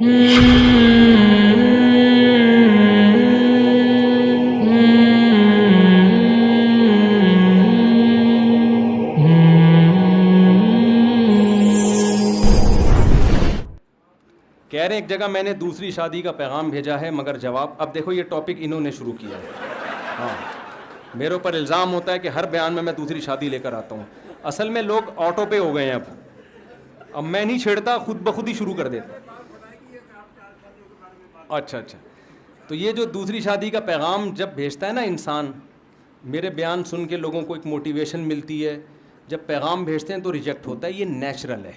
کہہ رہے ایک جگہ میں نے دوسری شادی کا پیغام بھیجا ہے مگر جواب، اب دیکھو یہ ٹاپک انہوں نے شروع کیا ہے. ہاں میرے اوپر الزام ہوتا ہے کہ ہر بیان میں دوسری شادی لے کر آتا ہوں. اصل میں لوگ آٹو پہ ہو گئے ہیں اب میں نہیں چھیڑتا، خود بخود ہی شروع کر دیتا. اچھا تو یہ جو دوسری شادی کا پیغام جب بھیجتا ہے نا انسان، میرے بیان سن کے لوگوں کو ایک موٹیویشن ملتی ہے، جب پیغام بھیجتے ہیں تو ریجیکٹ ہوتا ہے، یہ نیچرل ہے.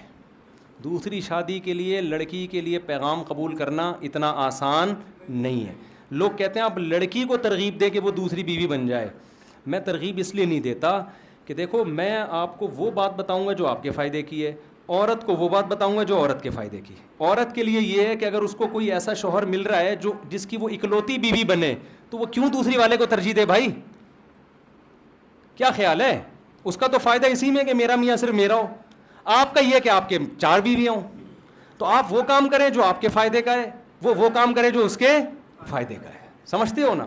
دوسری شادی کے لیے لڑکی کے لیے پیغام قبول کرنا اتنا آسان نہیں ہے. لوگ کہتے ہیں اب لڑکی کو ترغیب دے کہ وہ دوسری بیوی بن جائے. میں ترغیب اس لیے نہیں دیتا کہ دیکھو میں آپ کو وہ بات بتاؤں گا جو آپ کے فائدے کی ہے، عورت کو وہ بات بتاؤں گا جو عورت کے فائدے کی. عورت کے لیے یہ ہے کہ اگر اس کو کوئی ایسا شوہر مل رہا ہے جو جس کی وہ اکلوتی بیوی بنے تو وہ کیوں دوسری والے کو ترجیح دے بھائی؟ کیا خیال ہے؟ اس کا تو فائدہ اسی میں کہ میرا میاں صرف میرا ہو. آپ کا یہ کہ آپ کے 4 بیویاں ہوں، تو آپ وہ کام کریں جو آپ کے فائدے کا ہے، وہ کام کرے جو اس کے فائدے کا ہے. سمجھتے ہو نا؟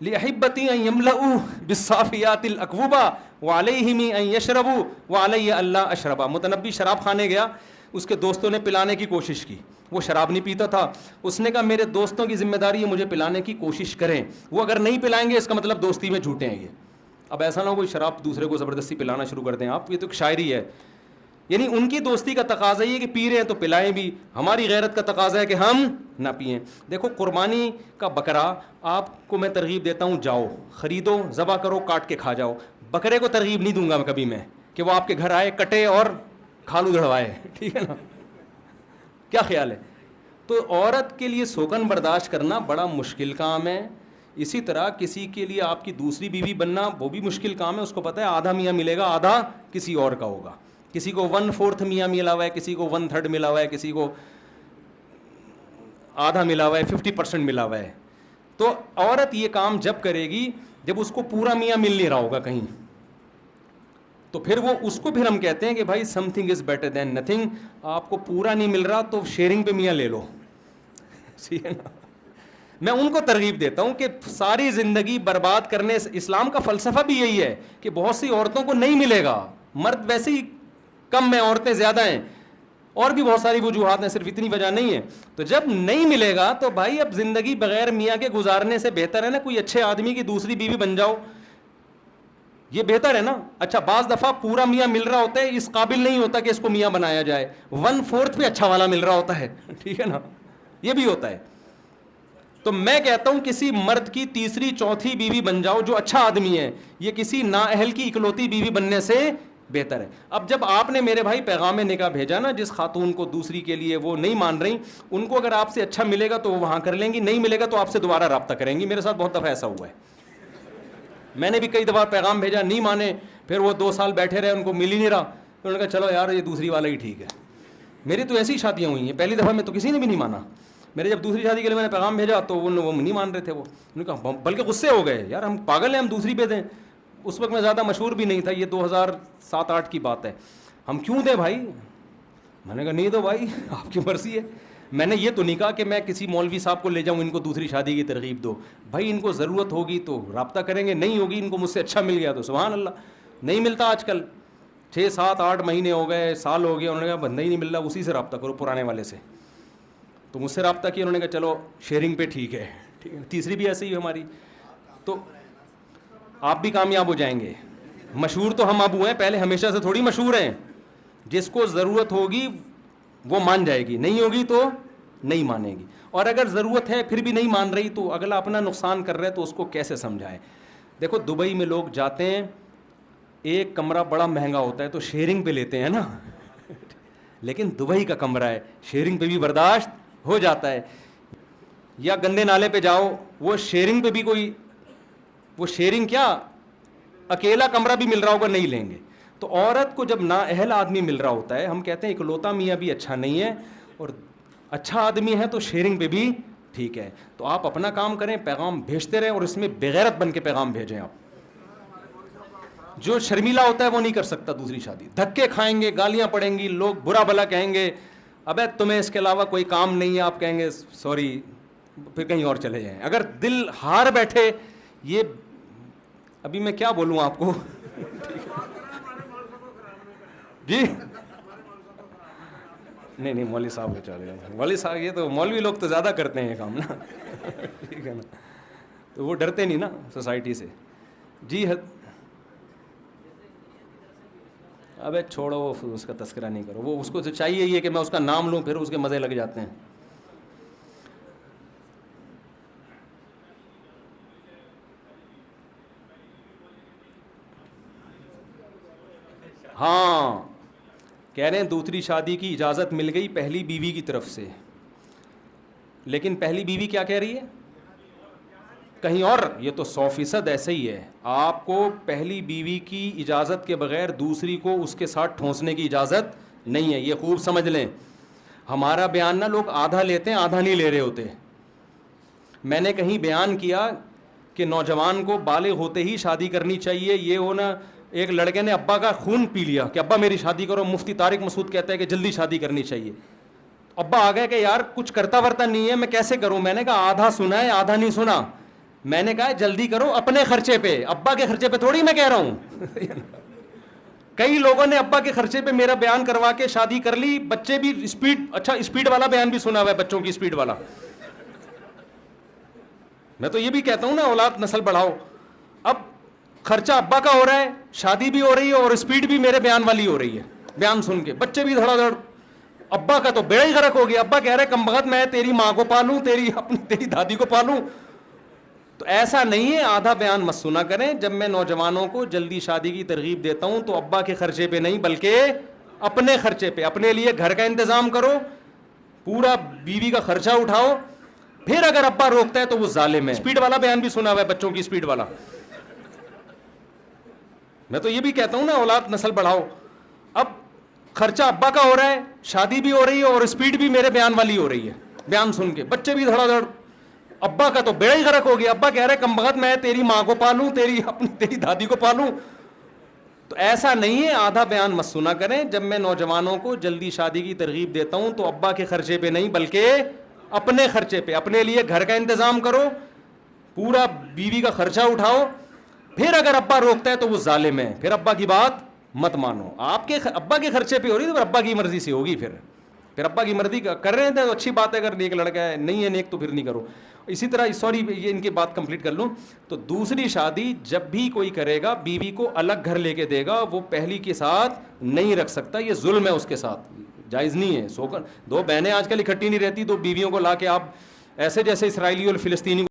لِأَحِبَّتِي أَن يَمْلَؤُوا بِالصَّافِيَاتِ الْأَكْوَبَا وَعَلَيْهِمِ أَن يَشْرَبُوا وَعَلَيَّ أَلَّا أَشْرَبَا. متنبی شراب خانے گیا، اس کے دوستوں نے پلانے کی کوشش کی، وہ شراب نہیں پیتا تھا. اس نے کہا میرے دوستوں کی ذمہ داری ہے مجھے پلانے کی کوشش کریں، وہ اگر نہیں پلائیں گے اس کا مطلب دوستی میں جھوٹے ہیں یہ. اب ایسا نہ ہو کوئی شراب دوسرے کو زبردستی پلانا شروع کر دیں آپ، یہ تو ایک شاعری ہے. یعنی ان کی دوستی کا تقاضا یہ کہ پی رہے ہیں تو پلائیں بھی، ہماری غیرت کا تقاضا ہے کہ ہم نہ پئیں. دیکھو قربانی کا بکرا آپ کو میں ترغیب دیتا ہوں، جاؤ خریدو، ذبح کرو، کاٹ کے کھا جاؤ. بکرے کو ترغیب نہیں دوں گا کبھی میں کہ وہ آپ کے گھر آئے، کٹے اور کھالو دھڑوائے. ٹھیک ہے نا؟ کیا خیال ہے؟ تو عورت کے لیے سوگن برداشت کرنا بڑا مشکل کام ہے. اسی طرح کسی کے لیے آپ کی دوسری بیوی بننا وہ بھی مشکل کام ہے. اس کو پتہ ہے آدھا میاں ملے گا، آدھا کسی اور کا ہوگا. کسی کو 1/4 میاں ملا ہوا ہے، کسی کو 1/3 ملا ہوا ہے، کسی کو آدھا ملا ہوا ہے، 50% ملا ہوا ہے. تو عورت یہ کام جب کرے گی جب اس کو پورا میاں مل نہیں رہا ہوگا کہیں، تو پھر وہ اس کو پھر ہم کہتے ہیں کہ بھائی some thing is better than nothing. آپ کو پورا نہیں مل رہا تو شیئرنگ پہ میاں لے لو. ٹھیک ہے نا؟ میں ان کو ترغیب دیتا ہوں کہ ساری زندگی برباد کرنے، اسلام کا فلسفہ بھی یہی ہے کہ بہت سی عورتوں کو نہیں ملے گا. مرد ویسے ہی کم ہیں، عورتیں زیادہ ہیں، اور بھی بہت ساری وجوہات ہیں، صرف اتنی وجہ نہیں ہے. تو جب نہیں ملے گا تو بھائی اب زندگی بغیر میاں کے گزارنے سے بہتر ہے نا کوئی اچھے آدمی کی دوسری بیوی بن جاؤ، یہ بہتر ہے نا. اچھا بعض دفعہ پورا میاں مل رہا ہوتا ہے، اس قابل نہیں ہوتا کہ اس کو میاں بنایا جائے، 1/4 بھی اچھا والا مل رہا ہوتا ہے. ٹھیک ہے نا؟ یہ بھی ہوتا ہے. تو میں کہتا ہوں کسی مرد کی تیسری چوتھی بیوی بن جاؤ جو اچھا آدمی ہے، یہ کسی نااہل کی اکلوتی بیوی بننے سے بہتر ہے. اب جب آپ نے میرے بھائی پیغام نکاح بھیجا نا جس خاتون کو دوسری کے لیے وہ نہیں مان رہی، ان کو اگر آپ سے اچھا ملے گا تو وہ وہاں کر لیں گی، نہیں ملے گا تو آپ سے دوبارہ رابطہ کریں گی. میرے ساتھ بہت دفعہ ایسا ہوا ہے. میں نے بھی کئی دفعہ پیغام بھیجا، نہیں مانے، پھر وہ 2 سال بیٹھے رہے، ان کو مل ہی نہیں رہا، تو انہوں نے کہا چلو یار یہ دوسری والا ہی ٹھیک ہے. میری تو ایسی شادیاں ہوئی ہیں، پہلی دفعہ میں تو کسی نے بھی نہیں مانا. میرے جب دوسری شادی کے لیے میں نے پیغام بھیجا تو وہ نہیں مان رہے تھے، وہ انہوں نے کہا بلکہ غصے ہو گئے، یار ہم پاگل ہیں، ہم دوسری پہ دیں. اس وقت میں زیادہ مشہور بھی نہیں تھا، یہ 2007-8 کی بات ہے. ہم کیوں دیں بھائی؟ میں نے کہا نہیں دو بھائی، آپ کی مرضی ہے. میں نے یہ تو نہیں کہا کہ میں کسی مولوی صاحب کو لے جاؤں ان کو دوسری شادی کی ترغیب دو. بھائی ان کو ضرورت ہوگی تو رابطہ کریں گے، نہیں ہوگی ان کو مجھ سے اچھا مل گیا تو سبحان اللہ. نہیں ملتا آج کل 6-7-8 مہینے ہو گئے، سال ہو گیا، انہوں نے کہا بندہ ہی نہیں مل رہا، اسی سے رابطہ کرو پرانے والے سے. تو مجھ سے رابطہ کیا، انہوں نے کہا چلو شیئرنگ پہ ٹھیک ہے. تیسری بھی ایسے ہی ہماری. تو آپ بھی کامیاب ہو جائیں گے. مشہور تو ہم اب ہوئے ہیں، پہلے ہمیشہ سے تھوڑی مشہور ہیں. جس کو ضرورت ہوگی وہ مان جائے گی، نہیں ہوگی تو نہیں مانے گی. اور اگر ضرورت ہے پھر بھی نہیں مان رہی تو اگلا اپنا نقصان کر رہا ہے تو اس کو کیسے سمجھائے. دیکھو دبئی میں لوگ جاتے ہیں، ایک کمرہ بڑا مہنگا ہوتا ہے تو شیئرنگ پہ لیتے ہیں نا، لیکن دبئی کا کمرہ ہے، شیئرنگ پہ بھی برداشت ہو جاتا ہے. یا گندے نالے پہ جاؤ، وہ شیئرنگ پہ بھی کوئی، وہ شیئرنگ کیا اکیلا کمرہ بھی مل رہا ہوگا نہیں لیں گے. تو عورت کو جب نااہل آدمی مل رہا ہوتا ہے، ہم کہتے ہیں اکلوتا میاں بھی اچھا نہیں ہے، اور اچھا آدمی ہے تو شیئرنگ پہ بھی ٹھیک ہے. تو آپ اپنا کام کریں، پیغام بھیجتے رہیں، اور اس میں بغیرت بن کے پیغام بھیجیں. آپ جو شرمیلا ہوتا ہے وہ نہیں کر سکتا دوسری شادی، دھکے کھائیں گے، گالیاں پڑیں گی، لوگ برا بھلا کہیں گے، ابے تمہیں اس کے علاوہ کوئی کام نہیں ہے, آپ کہیں گے سوری, پھر کہیں اور چلے جائیں. اگر دل ہار بیٹھے, یہ ابھی میں کیا بولوں آپ کو جی نہیں مولوی صاحب کو چلے جائیں. مولوی صاحب یہ تو مولوی لوگ تو زیادہ کرتے ہیں یہ کام نا ٹھیک ہے نا, تو وہ ڈرتے نہیں نا سوسائٹی سے. جی ابے چھوڑو, وہ اس کا تذکرہ نہیں کرو, وہ اس کو تو چاہیے یہ کہ میں اس کا نام لوں, پھر اس کے مزے لگ جاتے ہیں. ہاں کہہ رہے ہیں دوسری شادی کی اجازت مل گئی پہلی بیوی کی طرف سے, لیکن پہلی بیوی کیا کہہ رہی ہے کہیں اور. یہ تو 100% ایسے ہی ہے. آپ کو پہلی بیوی کی اجازت کے بغیر دوسری کو اس کے ساتھ ٹھونسنے کی اجازت نہیں ہے, یہ خوب سمجھ لیں. ہمارا بیان نا لوگ آدھا لیتے ہیں, آدھا نہیں لے رہے ہوتے. میں نے کہیں بیان کیا کہ نوجوان کو بالغ ہوتے ہی شادی کرنی چاہیے. یہ ہونا ایک لڑکے نے ابا کا خون پی لیا کہ ابا میری شادی کرو. مفتی طارق مسعود کہتا ہے کہ جلدی شادی کرنی چاہیے. ابا آ گئے کہ یار کچھ کرتا ورتا نہیں ہے, میں کیسے کروں. میں نے کہا آدھا سنا ہے آدھا نہیں سنا. میں نے کہا جلدی کرو اپنے خرچے پہ, ابا کے خرچے پہ تھوڑی میں کہہ رہا ہوں کئی لوگوں نے ابا کے خرچے پہ میرا بیان کروا کے شادی کر لی. بچے بھی اسپیڈ, اچھا اسپیڈ والا بیان بھی سنا ہوا ہے, بچوں کی اسپیڈ والا. میں تو یہ بھی کہتا ہوں نا اولاد نسل بڑھاؤ. اب خرچہ ابا کا ہو رہا ہے, شادی بھی ہو رہی ہے, اور اسپیڈ بھی میرے بیان والی ہو رہی ہے. بیان سن کے بچے بھی دھڑا دھڑ. ابا کا تو بیڑا ہی غرق ہو گیا. ابا کہہ رہے کم بخت میں تیری ماں کو پالوں, تیری دادی کو پالوں. تو ایسا نہیں ہے, آدھا بیان مت سنا کریں. جب میں نوجوانوں کو جلدی شادی کی ترغیب دیتا ہوں تو ابا کے خرچے پہ نہیں بلکہ اپنے خرچے پہ. اپنے لیے گھر کا انتظام کرو, پورا بیوی کا خرچہ اٹھاؤ. پھر اگر ابا روکتا ہے تو وہ ظالم ہے. اسپیڈ والا بیان بھی سنا ہوا ہے, بچوں کی اسپیڈ والا. میں تو یہ بھی کہتا ہوں نا اولاد نسل بڑھاؤ. اب خرچہ ابا کا ہو رہا ہے, شادی بھی ہو رہی ہے, اور اسپیڈ بھی میرے بیان والی ہو رہی ہے. بیان سن کے بچے بھی دھڑا دھڑ. ابا کا تو بیڑا ہی غرق ہو گیا. ابا کہہ رہے کم بخت میں تیری ماں کو پالوں, تیری دادی کو پالوں. تو ایسا نہیں ہے, آدھا بیان مت سنا کریں. جب میں نوجوانوں کو جلدی شادی کی ترغیب دیتا ہوں تو ابا کے خرچے پہ نہیں بلکہ اپنے خرچے پہ. اپنے لیے گھر کا انتظام کرو, پورا بیوی کا خرچہ اٹھاؤ. پھر اگر ابا روکتا ہے تو وہ ظالم ہے. پھر ابا کی بات مت مانو. آپ کے ابا کے خرچے پہ ہو رہی ہے تو ابا کی مرضی سے ہوگی. پھر ابا کی مرضی کر رہے ہیں تو اچھی بات ہے, اگر نیک لڑکا ہے. نہیں ہے نیک تو پھر نہیں کرو. اسی طرح سوری یہ ان کی بات کمپلیٹ کر لوں تو دوسری شادی جب بھی کوئی کرے گا بیوی کو الگ گھر لے کے دے گا, وہ پہلی کے ساتھ نہیں رکھ سکتا. یہ ظلم ہے اس کے ساتھ, جائز نہیں ہے. دو بہنیں آج کل اکٹھی نہیں رہتی, تو بیویوں کو لا کے آپ ایسے جیسے اسرائیلی اور فلسطینی